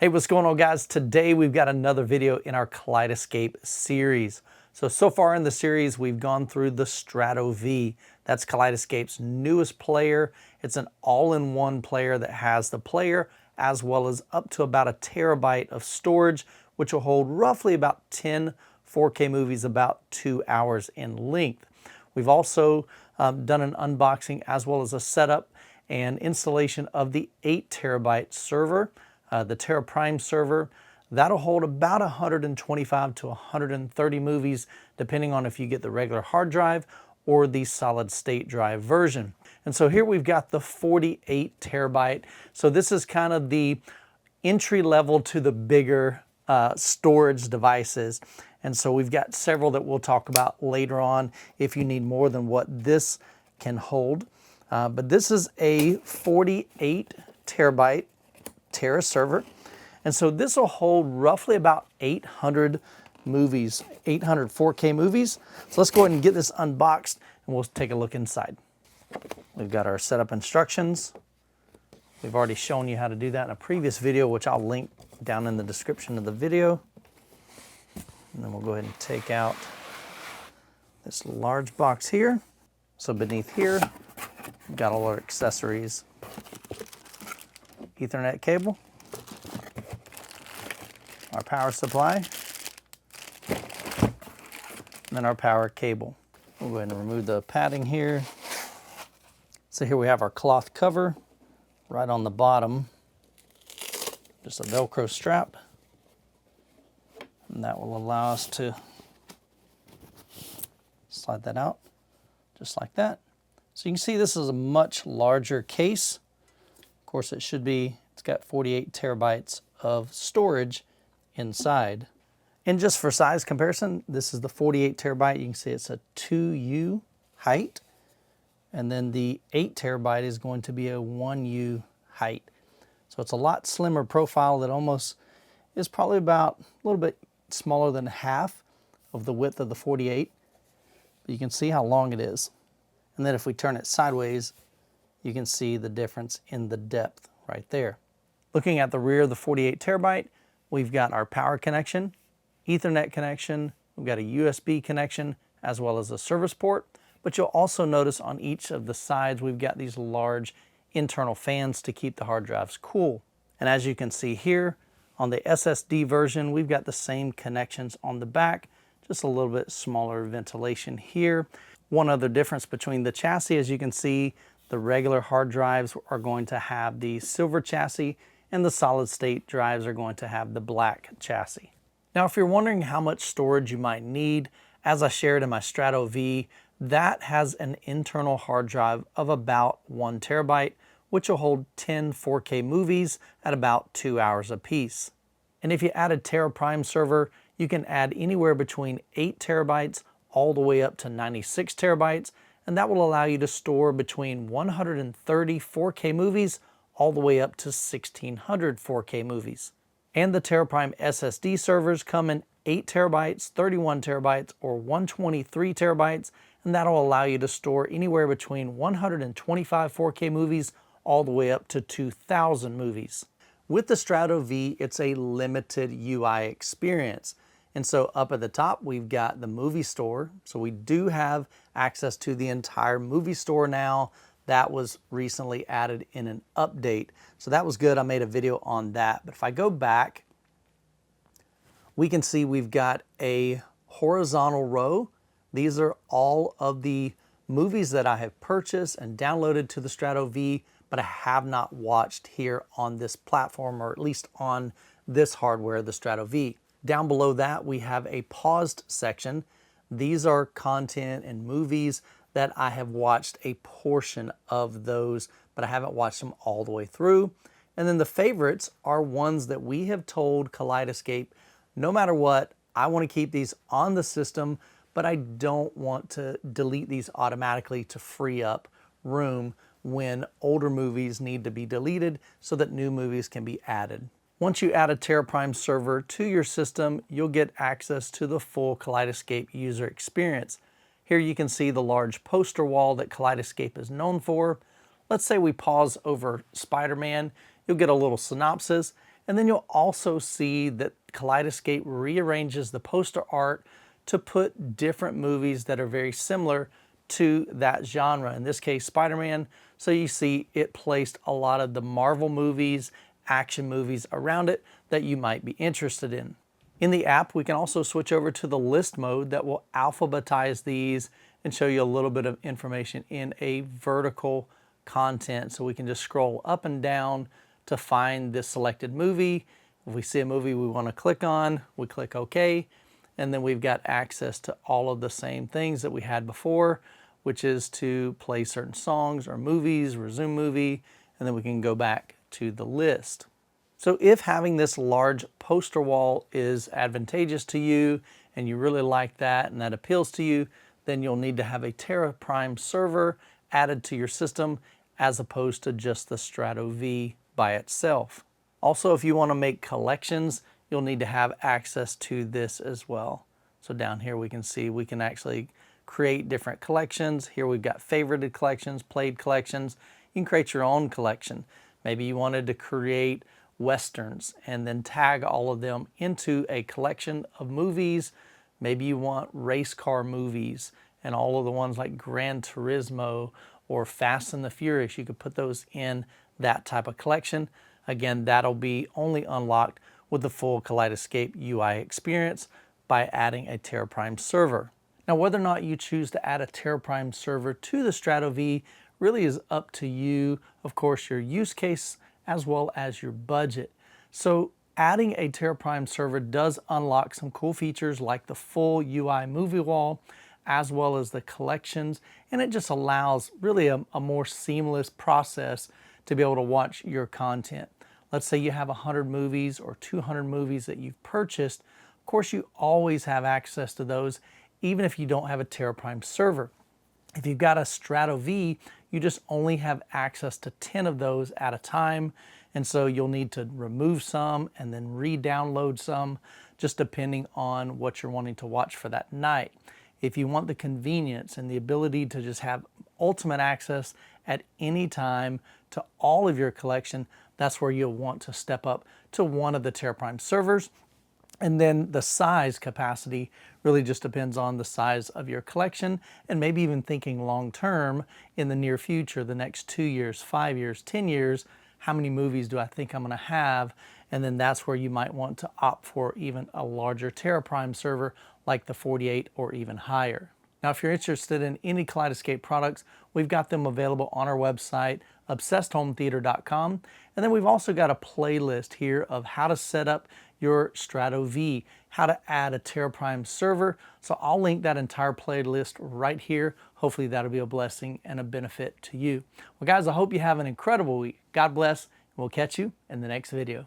Hey, what's going on, guys? Today we've got another video in our Kaleidescape series. So far in the series, we've gone through the Strato V. That's Kaleidescape's newest player. It's an all-in-one player that has the player as well as up to about 1 terabyte of storage, which will hold roughly about 10 4K movies, about 2 hours in length. We've also done an unboxing as well as a setup and installation of the 8 terabyte server. The Terra Prime server, that'll hold about 125 to 130 movies, depending on if you get the regular hard drive or the solid state drive version. And so here we've got the 48 terabyte. So this is kind of the entry level to the bigger storage devices. And so we've got several that we'll talk about later on if you need more than what this can hold. But this is a 48 terabyte Terra server, and so this will hold roughly about 800 movies, 800 4K movies. So let's go ahead and get this unboxed and we'll take a look inside. We've got our setup instructions. We've already shown you how to do that in a previous video, which I'll link down in the description of the video. And then we'll go ahead and take out this large box here. So beneath here, we've got all our accessories. Ethernet cable, our power supply, and then our power cable. We'll go ahead and remove the padding here. So here we have our cloth cover right on the bottom, just a Velcro strap, and that will allow us to slide that out just like that. So you can see this is a much larger case. Of course, it's got 48 terabytes of storage inside. And just for size comparison, this is the 48 terabyte. You can see it's a 2U height. And then the 8 terabyte is going to be a 1U height. So it's a lot slimmer profile that almost is probably about a little bit smaller than half of the width of the 48. But you can see how long it is. And then if we turn it sideways, you can see the difference in the depth right there. Looking at the rear of the 48 terabyte, we've got our power connection, Ethernet connection, we've got a USB connection, as well as a service port. But you'll also notice on each of the sides, we've got these large internal fans to keep the hard drives cool. And as you can see here, on the SSD version, we've got the same connections on the back, just a little bit smaller ventilation here. One other difference between the chassis, as you can see, the regular hard drives are going to have the silver chassis and the solid state drives are going to have the black chassis. Now, if you're wondering how much storage you might need, as I shared in my Strato V, that has an internal hard drive of about 1 terabyte, which will hold 10 4K movies at about 2 hours apiece. And if you add a Terra Prime server, you can add anywhere between 8 terabytes all the way up to 96 terabytes, and that will allow you to store between 130 4K movies all the way up to 1600 4K movies. And the Terra Prime SSD servers come in 8 terabytes, 31 terabytes, or 123 terabytes, and that'll allow you to store anywhere between 125 4K movies all the way up to 2000 movies. With the Strato V, it's a limited UI experience. And so up at the top, we've got the movie store. So we do have access to the entire movie store now. That was recently added in an update. So that was good. I made a video on that. But if I go back, we can see we've got a horizontal row. These are all of the movies that I have purchased and downloaded to the Strato V, but I have not watched here on this platform, or at least on this hardware, the Strato V. Down below that, we have a paused section. These are content and movies that I have watched a portion of those, but I haven't watched them all the way through. And then the favorites are ones that we have told Kaleidescape, no matter what, I want to keep these on the system, but I don't want to delete these automatically to free up room when older movies need to be deleted so that new movies can be added. Once you add a Terra Prime server to your system, you'll get access to the full Kaleidescape user experience. Here you can see the large poster wall that Kaleidescape is known for. Let's say we pause over Spider-Man, you'll get a little synopsis, And then you'll also see that Kaleidescape rearranges the poster art to put different movies that are very similar to that genre. In this case, Spider-Man. So you see it placed a lot of the Marvel movies, action movies around it that you might be interested in. In the app, we can also switch over to the list mode that will alphabetize these and show you a little bit of information in a vertical content. So we can just scroll up and down to find this selected movie. If we see a movie we want to click on, we click OK. And then we've got access to all of the same things that we had before, which is to play certain songs or movies, resume movie, and then we can go back to the list. So if having this large poster wall is advantageous to you and you really like that and that appeals to you, then you'll need to have a Terra Prime server added to your system as opposed to just the Strato V by itself. Also, if you want to make collections, you'll need to have access to this as well. So down here we can see we can actually create different collections. Here we've got favorited collections, played collections. You can create your own collection. Maybe you wanted to create Westerns and then tag all of them into a collection of movies. Maybe you want race car movies and all of the ones like Gran Turismo or Fast and the Furious. You could put those in that type of collection. Again, that'll be only unlocked with the full Kaleidescape UI experience by adding a Terra Prime server. Now, whether or not you choose to add a Terra Prime server to the Strato V really is up to you, of course, your use case as well as your budget. So adding a Terra Prime server does unlock some cool features like the full UI movie wall, as well as the collections, and it just allows really a more seamless process to be able to watch your content. Let's say you have 100 movies or 200 movies that you've purchased. Of course, you always have access to those, even if you don't have a Terra Prime server. If you've got a Strato V, you just only have access to 10 of those at a time. And so you'll need to remove some and then re-download some, just depending on what you're wanting to watch for that night. If you want the convenience and the ability to just have ultimate access at any time to all of your collection, that's where you'll want to step up to one of the Terra Prime servers. And then the size capacity really just depends on the size of your collection and maybe even thinking long term in the near future, the next 2 years, 5 years, 10 years, how many movies do I think I'm going to have? And then that's where you might want to opt for even a larger Terra Prime server like the 48 or even higher. Now, if you're interested in any Kaleidescape products, we've got them available on our website, obsessedhometheater.com. And then we've also got a playlist here of how to set up your Strato V, how to add a Terra Prime server. So I'll link that entire playlist right here. Hopefully that'll be a blessing and a benefit to you. Well, guys, I hope you have an incredible week. God bless, and we'll catch you in the next video.